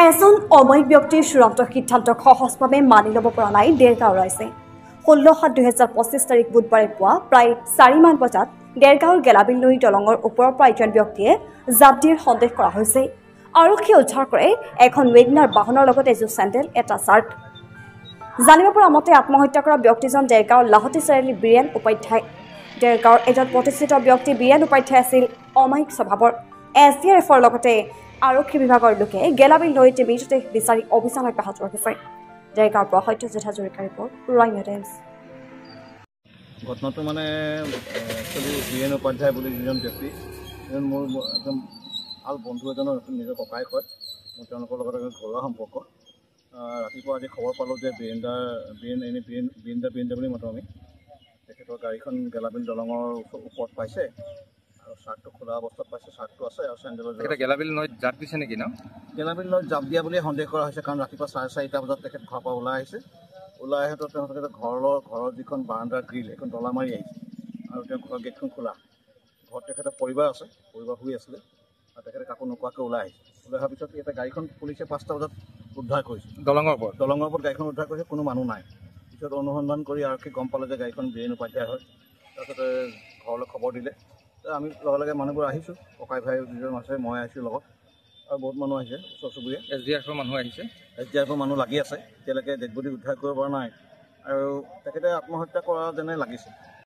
এজন অমায়িক ব্যক্তিৰ চূড়ান্ত সিদ্ধান্তক সহজভাৱে মানি ল'ব পৰা নাই দেৰগাঁও ৰাইজে 16/7/2025 তাৰিখ বুধবাৰে পুৱা প্ৰায় 4মান বজাত দেৰগাঁৱৰ গেলাবিল নৈ দলঙৰ ওপৰৰ পৰা এজন ব্যক্তিয়ে জাপ দিয়াৰ সন্দেহ কৰা হৈছে। আৰক্ষীয়ে উদ্ধাৰ কৰে এখন ৱেগনাৰ বাহনৰ লগতে এযোৰ চেণ্ডেল এটা চাৰ্ট। জানিব পৰা মতে আত্মহত্যা কৰা ব্যক্তিজন দেৰগাঁৱৰ লাহতি চাৰিআলি বীৰেন উপাধ্যায়। দেৰগাঁৱৰ এজন প্ৰতিষ্ঠিত ব্যক্তি বীৰেন উপাধ্যায় আছিল অমায়িক স্বভাৱৰ। SDRFৰ লগতে আৰক্ষী বিভাগৰ লোকে গেলাবিল নৈত মৃতদেহ বিচাৰি অভিযান অব্যাহত ৰাখিছে। দেৰগাঁৱৰ পৰা সত্যজিৎ হাজৰিকাৰ ৰিপৰ্ট, ৰাইন টাইমছ। ঘটনাটো মানে বীৰেন উপাধ্যায় বুলি যিজন ব্যক্তি, মোৰ একদম ভাল বন্ধু এজনৰ নিজৰ ককাই হয়। মোৰ তেওঁলোকৰ লগত ঘৰুৱা সম্পৰ্ক। ৰাতিপুৱা আজি খবৰ পালোঁ যে বীৰেন বুলি মাতোঁ আমি। তেখেতৰ গাড়ীখন গেলাবিল দলঙৰ ওপৰত পাইছে আৰু চাৰ্টটো খোলা অৱস্থাত পাইছে, চাৰ্টটো আছে আৰু চেণ্ডেলৰ গেলাবিল নৈত জাপ দিছে নেকি ন? গেলাবিল নৈত জাপ দিয়া বুলি সন্দেহ কৰা হৈছে, কাৰণ ৰাতিপুৱা 4:30 বজাত তেখেত ঘৰৰ পৰা ওলাই আহিছে। ওলাই আহোঁতে তেওঁলোকে ঘৰৰ যিখন বাৰাণ্ডাৰ গ্ৰিল সেইখন তলা মাৰি আহিছে আৰু তেওঁ ঘৰৰ গেটখন খোলা। ঘৰত তেখেতৰ পৰিবাৰ আছে, পৰিবাৰ শুই আছিলে আৰু তেখেতে কাকো নোকোৱাকৈ ওলাই আহিছে। ওলাই অহাৰ পিছত এটা গাড়ীখন পুলিচে 5টা বজাত উদ্ধাৰ কৰিছে। দলঙৰ ওপৰত গাড়ীখন উদ্ধাৰ কৰিছে, কোনো মানুহ নাই। পিছত অনুসন্ধান কৰি আৰক্ষী গম পালে যে গাড়ীখন বীৰেন উপাধ্যায় হয়। তাৰপিছতে ঘৰলৈ খবৰ দিলে। আমি লগে লগে মানুহবোৰ আহিছোঁ, ককাই ভাই যিজন আছে, মই আহিছোঁ লগত আৰু বহুত মানুহ আহিছে, ওচৰ চুবুৰীয়া SDRFৰ মানুহ আহিছে। SDRFৰ মানুহ লাগি আছে। এতিয়ালৈকে ডেড বডি উদ্ধাৰ কৰিব পৰা নাই আৰু তেখেতে আত্মহত্যা কৰা যেনে লাগিছে।